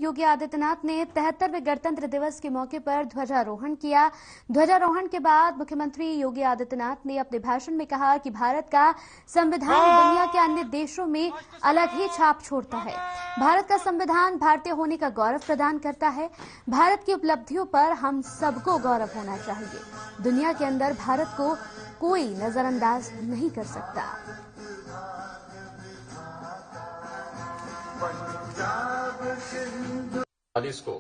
योगी आदित्यनाथ ने 73वें गणतंत्र दिवस के मौके पर ध्वजारोहण किया। ध्वजारोहण के बाद मुख्यमंत्री योगी आदित्यनाथ ने अपने भाषण में कहा कि भारत का संविधान दुनिया के अन्य देशों में अलग ही छाप छोड़ता है। भारत का संविधान भारतीय होने का गौरव प्रदान करता है। भारत की उपलब्धियों पर हम सबको गौरव होना चाहिए। दुनिया के अंदर भारत को कोई नजरअंदाज नहीं कर सकता। को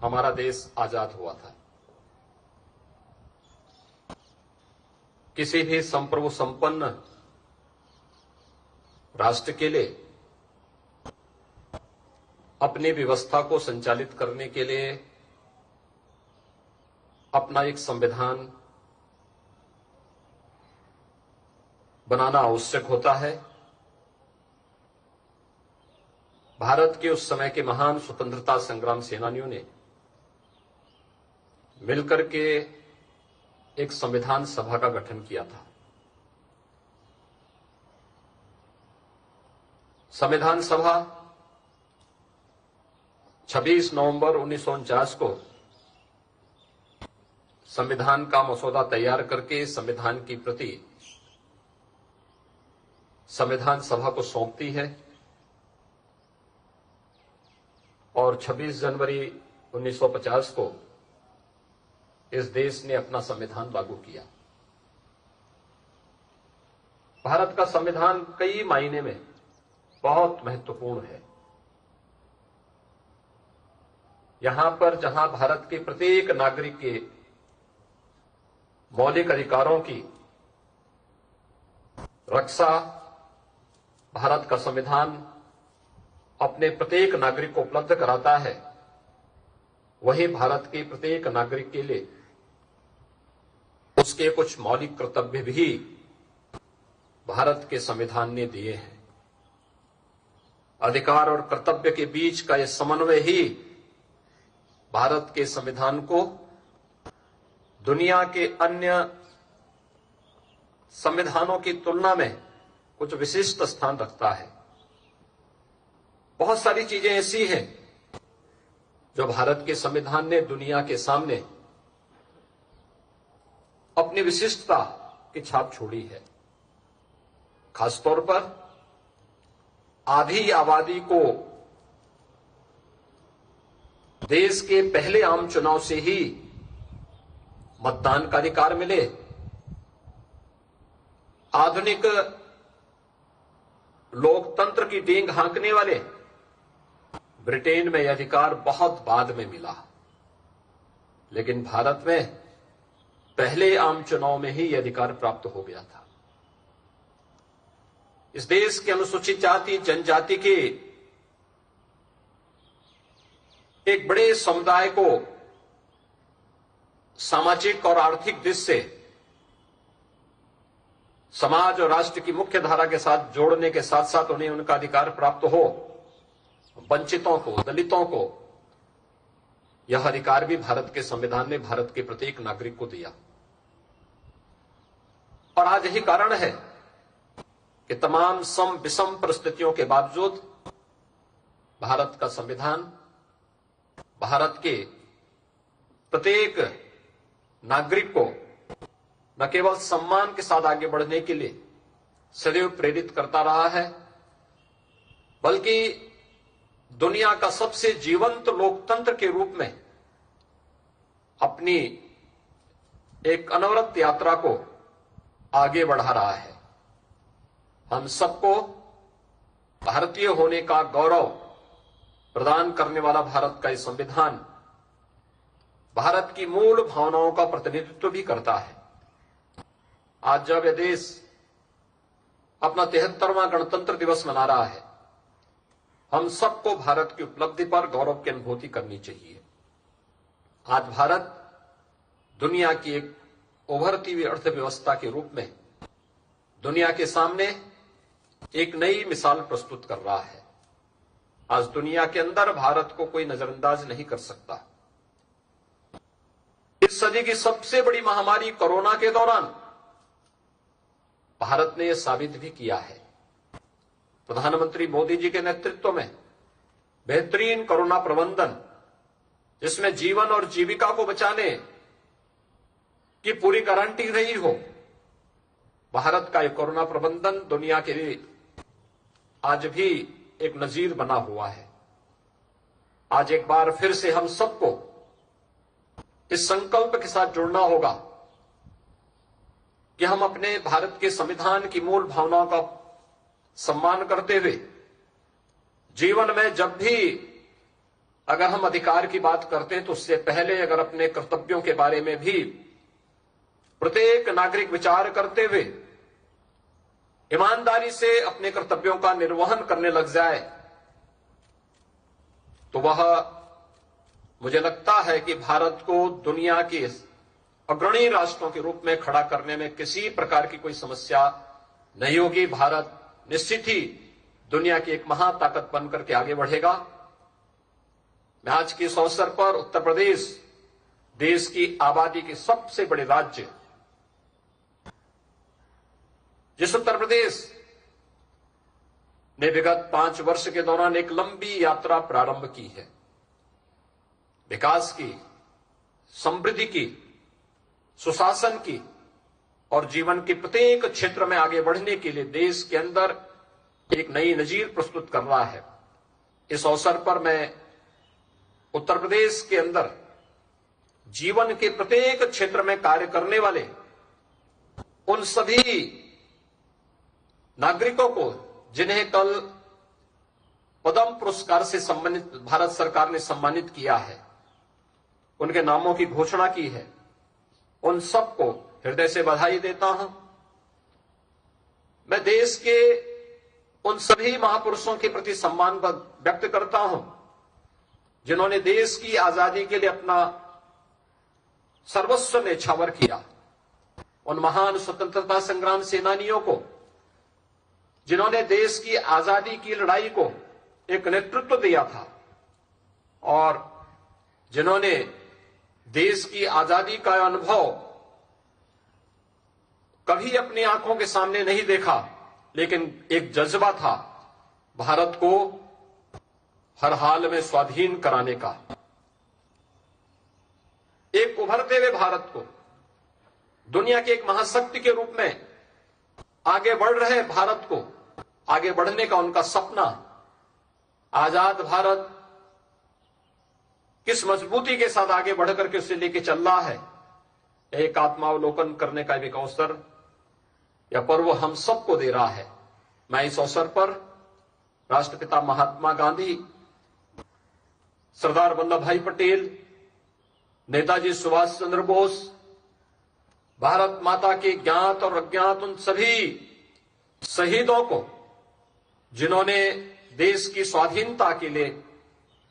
हमारा देश आजाद हुआ था। किसी भी संप्रभु संपन्न राष्ट्र के लिए अपनी व्यवस्था को संचालित करने के लिए अपना एक संविधान बनाना आवश्यक होता है। भारत के उस समय के महान स्वतंत्रता संग्राम सेनानियों ने मिलकर के एक संविधान सभा का गठन किया था। संविधान सभा 26 नवंबर 1949 को संविधान का मसौदा तैयार करके संविधान की प्रति संविधान सभा को सौंपती है और 26 जनवरी 1950 को इस देश ने अपना संविधान लागू किया। भारत का संविधान कई मायने में बहुत महत्वपूर्ण है। यहां पर जहां भारत के प्रत्येक नागरिक के मौलिक अधिकारों की रक्षा भारत का संविधान अपने प्रत्येक नागरिक को उपलब्ध कराता है, वही भारत के प्रत्येक नागरिक के लिए उसके कुछ मौलिक कर्तव्य भी भारत के संविधान ने दिए हैं। अधिकार और कर्तव्य के बीच का यह समन्वय ही भारत के संविधान को दुनिया के अन्य संविधानों की तुलना में कुछ विशिष्ट स्थान रखता है। बहुत सारी चीजें ऐसी हैं जो भारत के संविधान ने दुनिया के सामने अपनी विशिष्टता की छाप छोड़ी है। खासतौर पर आधी आबादी को देश के पहले आम चुनाव से ही मतदान का अधिकार मिले। आधुनिक लोकतंत्र की डींग हाँकने वाले ब्रिटेन में यह अधिकार बहुत बाद में मिला, लेकिन भारत में पहले आम चुनाव में ही यह अधिकार प्राप्त हो गया था। इस देश के अनुसूचित जाति जनजाति के एक बड़े समुदाय को सामाजिक और आर्थिक दृष्टि से समाज और राष्ट्र की मुख्य धारा के साथ जोड़ने के साथ साथ उन्हें उनका अधिकार प्राप्त हो। वंचितों को, दलितों को यह अधिकार भी भारत के संविधान ने भारत के प्रत्येक नागरिक को दिया। और आज यही कारण है कि तमाम सम विषम परिस्थितियों के बावजूद भारत का संविधान भारत के प्रत्येक नागरिक को न केवल सम्मान के साथ आगे बढ़ने के लिए सदैव प्रेरित करता रहा है, बल्कि दुनिया का सबसे जीवंत लोकतंत्र के रूप में अपनी एक अनवरत यात्रा को आगे बढ़ा रहा है। हम सबको भारतीय होने का गौरव प्रदान करने वाला भारत का यह संविधान भारत की मूल भावनाओं का प्रतिनिधित्व भी करता है। आज जब यह देश अपना 73वां गणतंत्र दिवस मना रहा है, हम सबको भारत की उपलब्धि पर गौरव की अनुभूति करनी चाहिए। आज भारत दुनिया की एक उभरती हुई अर्थव्यवस्था के रूप में दुनिया के सामने एक नई मिसाल प्रस्तुत कर रहा है। आज दुनिया के अंदर भारत को कोई नजरअंदाज नहीं कर सकता। इस सदी की सबसे बड़ी महामारी कोरोना के दौरान भारत ने यह साबित भी किया है प्रधानमंत्री मोदी जी के नेतृत्व में बेहतरीन कोरोना प्रबंधन, जिसमें जीवन और जीविका को बचाने की पूरी गारंटी रही हो, भारत का ये कोरोना प्रबंधन दुनिया के लिए आज भी एक नजीर बना हुआ है। आज एक बार फिर से हम सबको इस संकल्प के साथ जुड़ना होगा कि हम अपने भारत के संविधान की मूल भावनाओं का सम्मान करते हुए जीवन में जब भी अगर हम अधिकार की बात करते हैं तो उससे पहले अगर अपने कर्तव्यों के बारे में भी प्रत्येक नागरिक विचार करते हुए ईमानदारी से अपने कर्तव्यों का निर्वहन करने लग जाए तो वह, मुझे लगता है कि भारत को दुनिया के अग्रणी राष्ट्रों के रूप में खड़ा करने में किसी प्रकार की कोई समस्या नहीं होगी। भारत निश्चित ही दुनिया की एक महाताकत बनकर के आगे बढ़ेगा। मैं आज के इस अवसर पर उत्तर प्रदेश, देश की आबादी के सबसे बड़े राज्य, जिस उत्तर प्रदेश ने विगत 5 वर्ष के दौरान एक लंबी यात्रा प्रारंभ की है, विकास की, समृद्धि की, सुशासन की और जीवन के प्रत्येक क्षेत्र में आगे बढ़ने के लिए देश के अंदर एक नई नजीर प्रस्तुत कर रहा है। इस अवसर पर मैं उत्तर प्रदेश के अंदर जीवन के प्रत्येक क्षेत्र में कार्य करने वाले उन सभी नागरिकों को जिन्हें कल पद्म पुरस्कार से सम्मानित भारत सरकार ने सम्मानित किया है, उनके नामों की घोषणा की है, उन सबको हृदय से बधाई देता हूं। मैं देश के उन सभी महापुरुषों के प्रति सम्मान व्यक्त करता हूं जिन्होंने देश की आजादी के लिए अपना सर्वस्व न्यौछावर किया। उन महान स्वतंत्रता संग्राम सेनानियों को जिन्होंने देश की आजादी की लड़ाई को एक नेतृत्व दिया था और जिन्होंने देश की आजादी का अनुभव कभी अपनी आंखों के सामने नहीं देखा, लेकिन एक जज्बा था भारत को हर हाल में स्वाधीन कराने का। एक उभरते हुए भारत को दुनिया के एक महाशक्ति के रूप में आगे बढ़ रहे भारत को आगे बढ़ने का उनका सपना, आजाद भारत किस मजबूती के साथ आगे बढ़कर के उसे लेके चल रहा है, एक आत्मावलोकन करने का एक अवसर या पर्व हम सबको दे रहा है। मैं इस अवसर पर राष्ट्रपिता महात्मा गांधी, सरदार वल्लभ भाई पटेल, नेताजी सुभाष चंद्र बोस, भारत माता के ज्ञात और अज्ञात उन सभी शहीदों को जिन्होंने देश की स्वाधीनता के लिए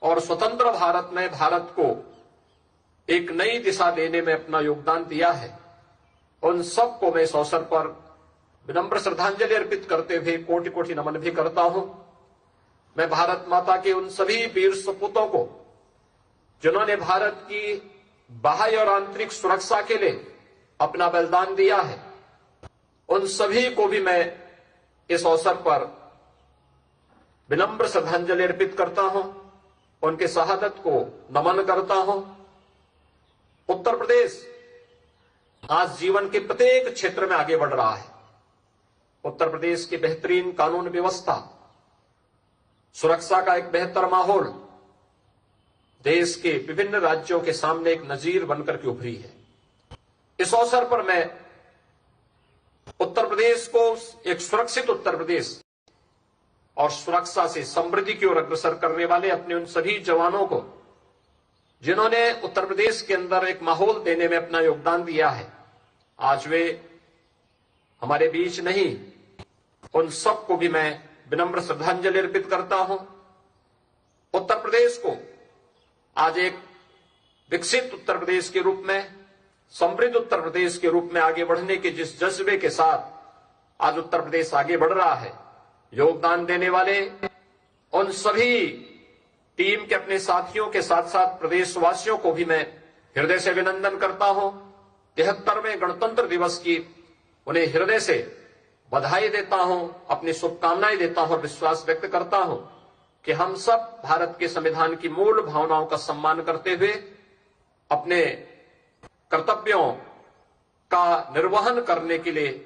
और स्वतंत्र भारत में भारत को एक नई दिशा देने में अपना योगदान दिया है, उन सबको मैं इस अवसर पर विनम्र श्रद्धांजलि अर्पित करते हुए कोटि कोटि नमन भी करता हूं। मैं भारत माता के उन सभी वीर सपूतों को जिन्होंने भारत की बाह्य और आंतरिक सुरक्षा के लिए अपना बलिदान दिया है, उन सभी को भी मैं इस अवसर पर विनम्र श्रद्धांजलि अर्पित करता हूं, उनके शहादत को नमन करता हूं। उत्तर प्रदेश आज जीवन के प्रत्येक क्षेत्र में आगे बढ़ रहा है। उत्तर प्रदेश की बेहतरीन कानून व्यवस्था, सुरक्षा का एक बेहतर माहौल देश के विभिन्न राज्यों के सामने एक नजीर बनकर के उभरी है। इस अवसर पर मैं उत्तर प्रदेश को एक सुरक्षित उत्तर प्रदेश और सुरक्षा से समृद्धि की ओर अग्रसर करने वाले अपने उन सभी जवानों को जिन्होंने उत्तर प्रदेश के अंदर एक माहौल देने में अपना योगदान दिया है, आज वे हमारे बीच नहीं, उन सबको भी मैं विनम्र श्रद्धांजलि अर्पित करता हूं। उत्तर प्रदेश को आज एक विकसित उत्तर प्रदेश के रूप में, समृद्ध उत्तर प्रदेश के रूप में आगे बढ़ने के जिस जज्बे के साथ आज उत्तर प्रदेश आगे बढ़ रहा है, योगदान देने वाले उन सभी टीम के अपने साथियों के साथ साथ प्रदेशवासियों को भी मैं हृदय से अभिनंदन करता हूं। 73वें गणतंत्र दिवस की उन्हें हृदय से बधाई देता हूं, अपनी शुभकामनाएं देता हूं और विश्वास व्यक्त करता हूं कि हम सब भारत के संविधान की मूल भावनाओं का सम्मान करते हुए अपने कर्तव्यों का निर्वहन करने के लिए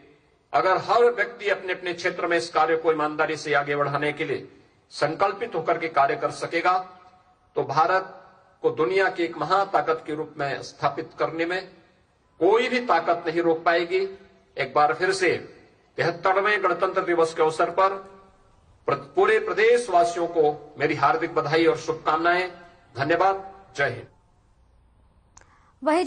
अगर हर व्यक्ति अपने अपने क्षेत्र में इस कार्य को ईमानदारी से आगे बढ़ाने के लिए संकल्पित होकर के कार्य कर सकेगा तो भारत को दुनिया की एक महाताकत के रूप में स्थापित करने में कोई भी ताकत नहीं रोक पाएगी। एक बार फिर से 73वें गणतंत्र दिवस के अवसर पर पूरे प्रदेशवासियों को मेरी हार्दिक बधाई और शुभकामनाएं। धन्यवाद। जय हिंद। वही